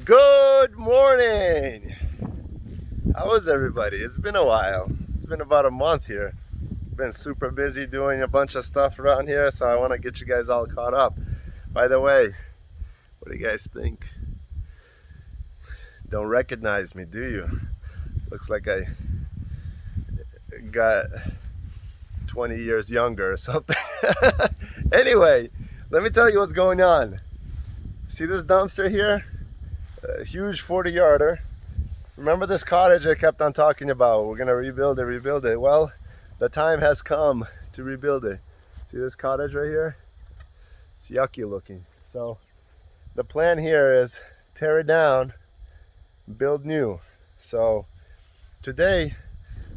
Good morning! How is everybody? It's been a while. It's been about a month here. Been super busy doing a bunch of stuff around here, so I want to get you guys all caught up. By the way, what do you guys think? Don't recognize me, do you? Looks like I got 20 years younger or something. Anyway, let me tell you what's going on. See this dumpster here? A huge 40-yarder. Remember this cottage I kept on talking about? We're gonna rebuild it. Well, the time has come to rebuild it. See this cottage right here? It's yucky looking. So the plan here is tear it down, build new. So today,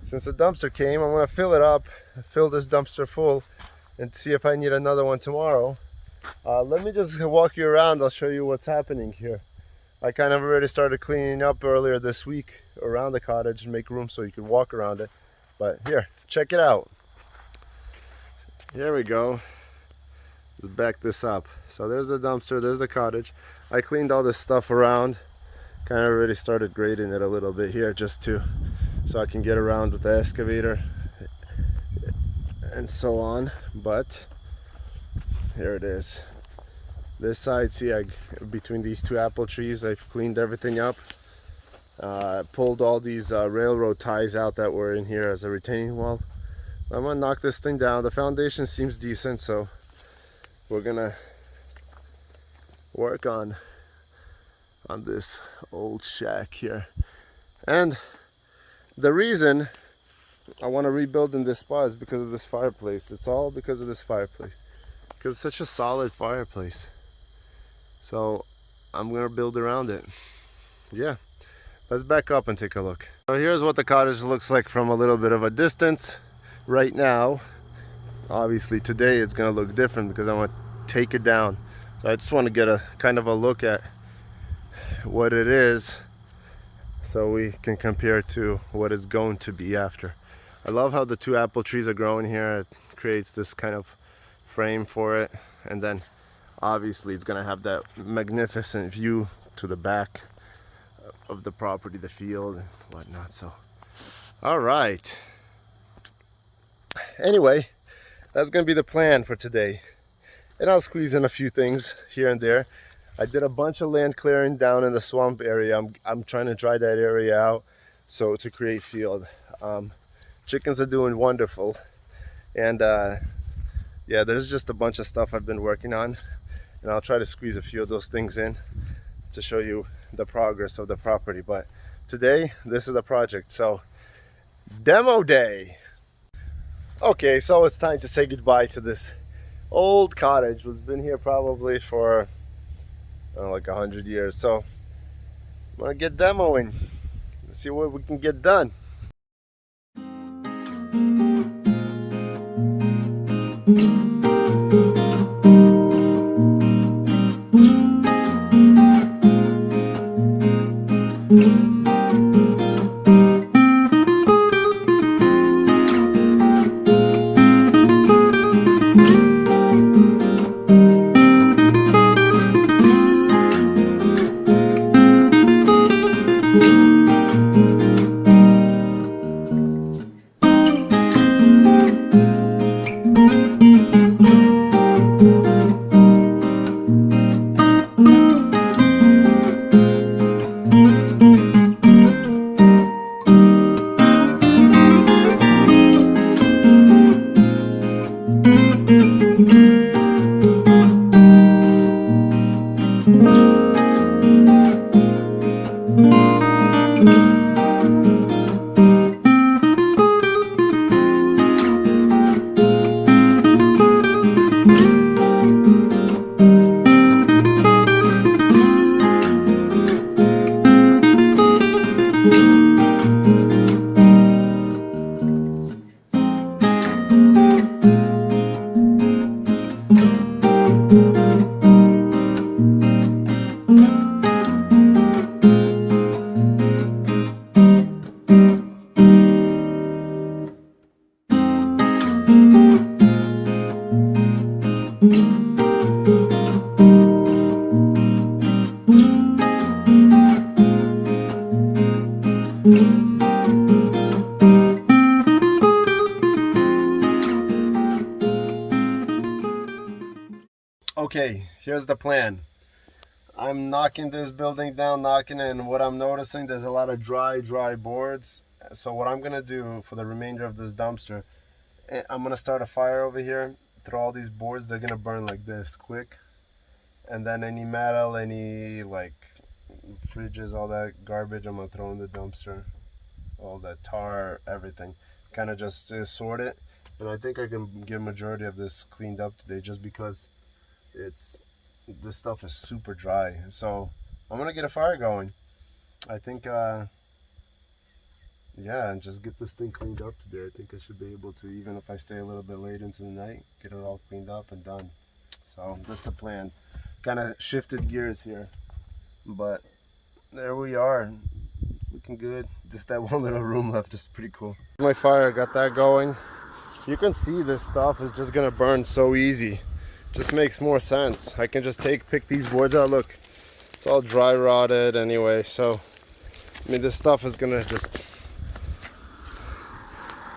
since the dumpster came, I'm gonna fill it up, fill this dumpster full, and see if I need another one tomorrow. Let me just walk you around. I'll show you what's happening here. I kind of already started cleaning up earlier this week around the cottage and make room so you can walk around it. But here, check it out. Here we go. Let's back this up. So there's the dumpster, there's the cottage. I cleaned all this stuff around. Kind of already started grading it a little bit here just so I can get around with the excavator and so on. But here it is. This side, see, between these two apple trees, I've cleaned everything up. Pulled all these railroad ties out that were in here as a retaining wall. I'm gonna knock this thing down. The foundation seems decent, so we're gonna work on this old shack here. And the reason I want to rebuild in this spot is because of this fireplace. It's all because of this fireplace, because it's such a solid fireplace. So I'm gonna build around it. Yeah, let's back up and take a look. So here's what the cottage looks like from a little bit of a distance right now. Obviously today it's gonna look different because I want to take it down. So I just want to get a kind of a look at what it is so we can compare to what it's going to be after. I love how the two apple trees are growing here. It creates this kind of frame for it, and then obviously it's gonna have that magnificent view to the back of the property, the field and whatnot. So all right, anyway, that's gonna be the plan for today, and I'll squeeze in a few things here and there. I did a bunch of land clearing down in the swamp area. I'm trying to dry that area out so to create field. Chickens are doing wonderful, and yeah, there's just a bunch of stuff I've been working on, and I'll try to squeeze a few of those things in to show you the progress of the property. But today, this is the project, so demo day. Okay, so it's time to say goodbye to this old cottage. It's been here probably for like 100 years. So I'm gonna get demoing. Let's see what we can get done. here's the plan. I'm knocking this building down, and what I'm noticing, there's a lot of dry boards. So what I'm gonna do for the remainder of this dumpster, I'm gonna start a fire over here, throw all these boards, they're gonna burn like this quick. And then any metal, any like fridges, all that garbage, I'm gonna throw in the dumpster. All that tar, everything. Kind of just sort it. And I think I can get majority of this cleaned up today just because this stuff is super dry. So I'm gonna get a fire going. I think yeah, and just get this thing cleaned up today. I think I should be able to, even if I stay a little bit late into the night, get it all cleaned up and done. So that's the plan. Kind of shifted gears here, but there we are. It's looking good. Just that one little room left is pretty cool. My fire, got that going. You can see this stuff is just gonna burn so easy. Just makes more sense. I can just pick these boards out. Look, it's all dry rotted anyway. So I mean, this stuff is gonna just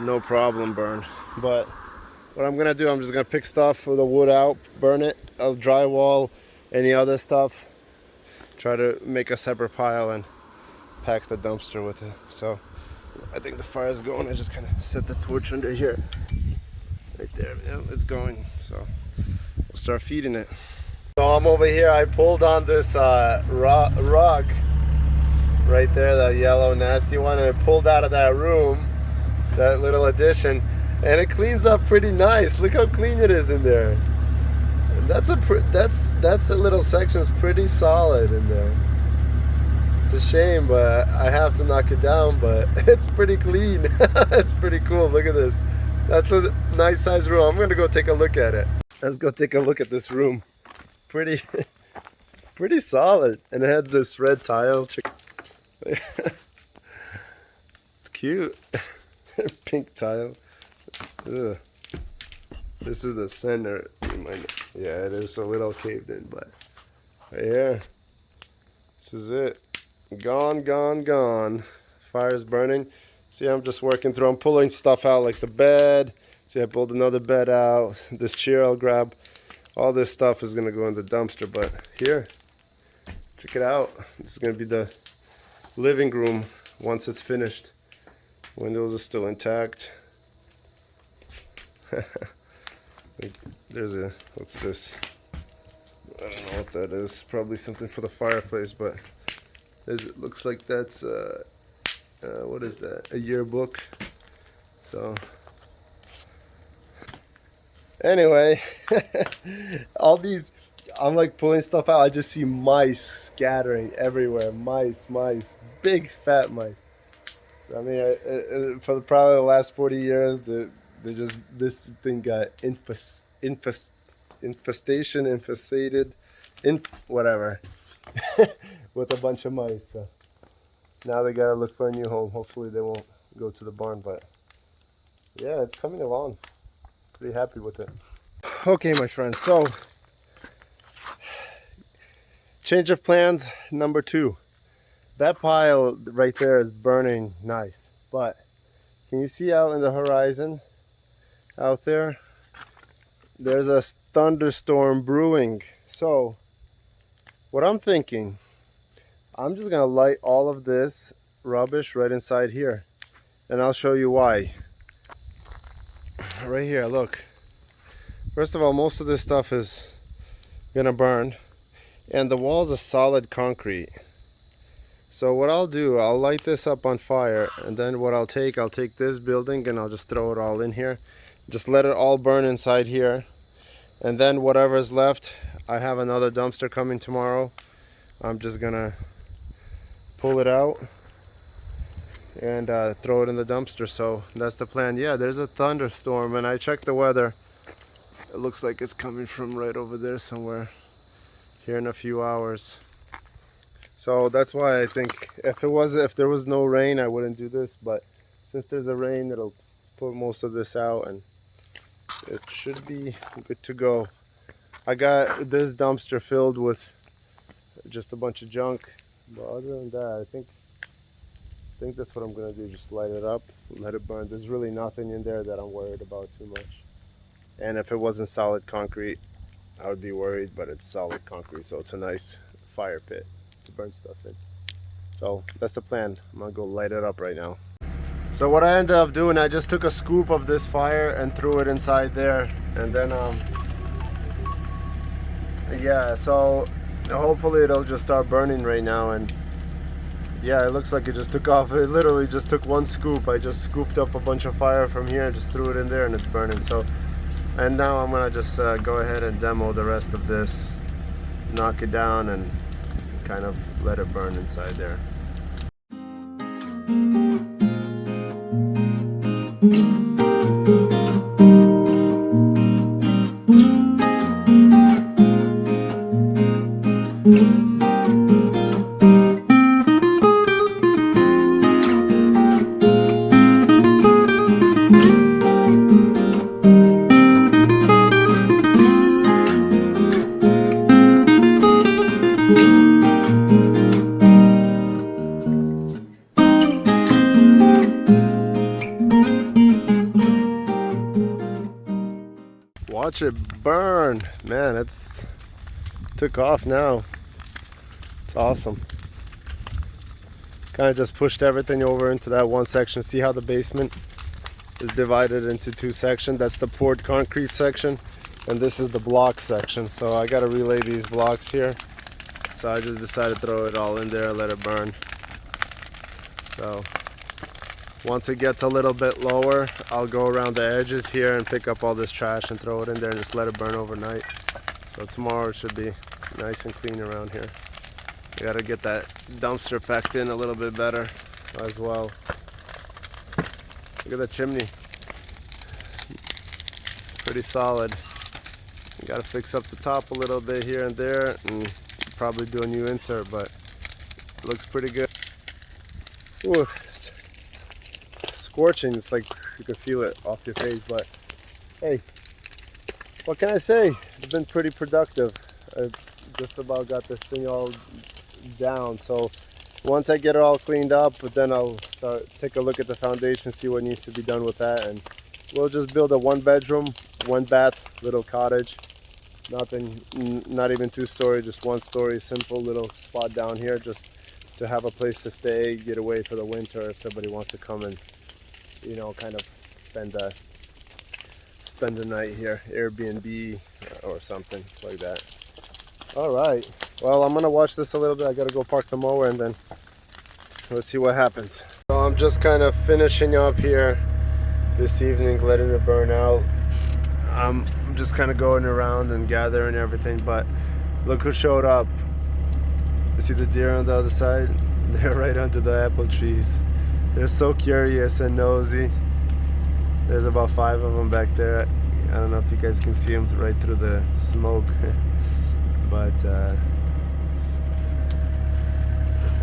no problem burn. But what I'm gonna do, I'm just gonna pick stuff for the wood out, burn it, drywall, any other stuff. Try to make a separate pile and pack the dumpster with it. So I think the fire is going. I just kind of set the torch under here. Right there, yeah, it's going. So we'll start feeding it. So I'm over here. I pulled on this rug right there, that yellow nasty one, and it pulled out of that room, that little addition, and it cleans up pretty nice. Look how clean it is in there. That's a little section's pretty solid in there. It's a shame, but I have to knock it down, but it's pretty clean. It's pretty cool. Look at this. That's a nice size room. I'm gonna go take a look at it. Let's go take a look at this room. It's pretty pretty solid, and it had this red tile. It's cute. Pink tile. Ugh. This is the center. Yeah, it is a little caved in, but right here, this is it. Gone. Fire's burning. See, I'm just working through. I'm pulling stuff out like the bed. See, I pulled another bed out. This chair I'll grab. All this stuff is gonna go in the dumpster, but here, check it out. This is gonna be the living room once it's finished. Windows are still intact. There's a, what's this? I don't know what that is. Probably something for the fireplace, but it looks like that's what is that? A yearbook. So anyway, all these, I'm like pulling stuff out. I just see mice scattering everywhere. Mice, big fat mice. So, I mean, for probably the last 40 years, this thing got infested, whatever, with a bunch of mice. So now they gotta look for a new home. Hopefully they won't go to the barn, but yeah, it's coming along. Pretty happy with it. Okay, my friends, so change of plans number 2. That pile right there is burning nice, but can you see out in the horizon out there? There's a thunderstorm brewing. So what I'm thinking, I'm just gonna light all of this rubbish right inside here, and I'll show you why. Right here, look. First of all, most of this stuff is gonna burn, and the walls are solid concrete. So what I'll do, I'll light this up on fire, and then what I'll take this building and I'll just throw it all in here. Just let it all burn inside here. And then whatever's left, I have another dumpster coming tomorrow. I'm just gonna pull it out and throw it in the dumpster. So that's the plan. Yeah, there's a thunderstorm, and I checked the weather. It looks like it's coming from right over there somewhere here in a few hours. So that's why I think if there was no rain, I wouldn't do this, but since there's a rain, it'll put most of this out and it should be good to go. I got this dumpster filled with just a bunch of junk, but other than that, I think that's what I'm gonna do. Just light it up, let it burn. There's really nothing in there that I'm worried about too much. And if it wasn't solid concrete, I would be worried, but it's solid concrete, so it's a nice fire pit to burn stuff in. So that's the plan. I'm gonna go light it up right now. So what I ended up doing, I just took a scoop of this fire and threw it inside there, and then yeah, so hopefully it'll just start burning right now. And yeah, it looks like it just took off. It literally just took one scoop. I just scooped up a bunch of fire from here and just threw it in there, and it's burning. So, and now I'm gonna just go ahead and demo the rest of this, knock it down, and kind of let it burn inside there. Watch it burn, man. It's took off now. It's awesome. Kind of just pushed everything over into that one section. See how the basement is divided into two sections? That's the poured concrete section, and this is the block section. So I got to relay these blocks here. So I just decided to throw it all in there and let it burn. So once it gets a little bit lower, I'll go around the edges here and pick up all this trash and throw it in there and just let it burn overnight. So tomorrow it should be nice and clean around here. I gotta get that dumpster packed in a little bit better as well. Look at the chimney. Pretty solid. You gotta fix up the top a little bit here and there and probably do a new insert, but it looks pretty good. Ooh, it's scorching. It's like you can feel it off your face, but hey, what can I say? It's been pretty productive. I just about got this thing all down. So once I get it all cleaned up, then I'll take a look at the foundation, see what needs to be done with that, and we'll just build a 1-bedroom, 1-bath little cottage. Nothing, not even 2-story, just 1-story, simple little spot down here, just to have a place to stay, get away for the winter if somebody wants to come and, you know, kind of spend the night here, Airbnb or something like that. All right, well, I'm gonna watch this a little bit. I gotta go park the mower and then let's see what happens. So I'm just kind of finishing up here this evening, letting it burn out. I'm just kind of going around and gathering everything, but look who showed up. You see the deer on the other side? They're right under the apple trees. They're so curious and nosy. There's about 5 of them back there. I don't know if you guys can see them right through the smoke. But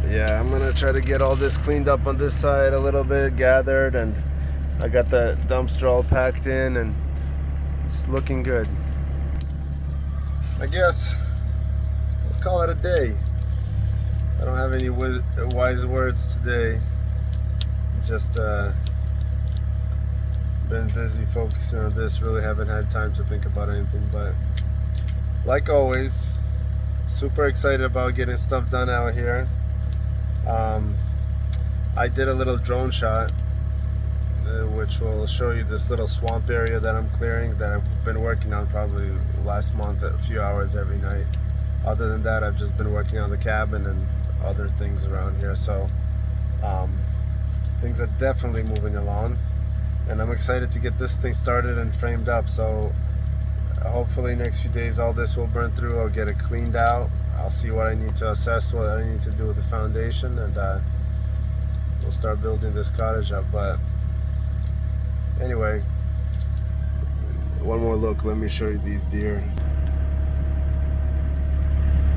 yeah, I'm gonna try to get all this cleaned up on this side a little bit, gathered, and I got the dumpster all packed in and it's looking good. I guess we'll call it a day. I don't have any wise words today. Just been busy focusing on this. Really haven't had time to think about anything, but like always, super excited about getting stuff done out here. I did a little drone shot which will show you this little swamp area that I'm clearing, that I've been working on probably last month, a few hours every night. Other than that, I've just been working on the cabin and other things around here. So things are definitely moving along, and I'm excited to get this thing started and framed up. So hopefully next few days all this will burn through. I'll get it cleaned out. I'll see what I need to assess, what I need to do with the foundation, and we'll start building this cottage up. But anyway, one more look. Let me show you these deer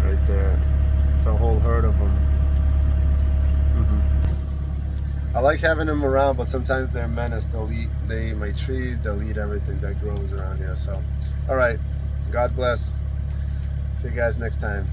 right there. It's a whole herd of them. I like having them around, but sometimes they're a menace. They eat my trees, they'll eat everything that grows around here. So all right, God bless. See you guys next time.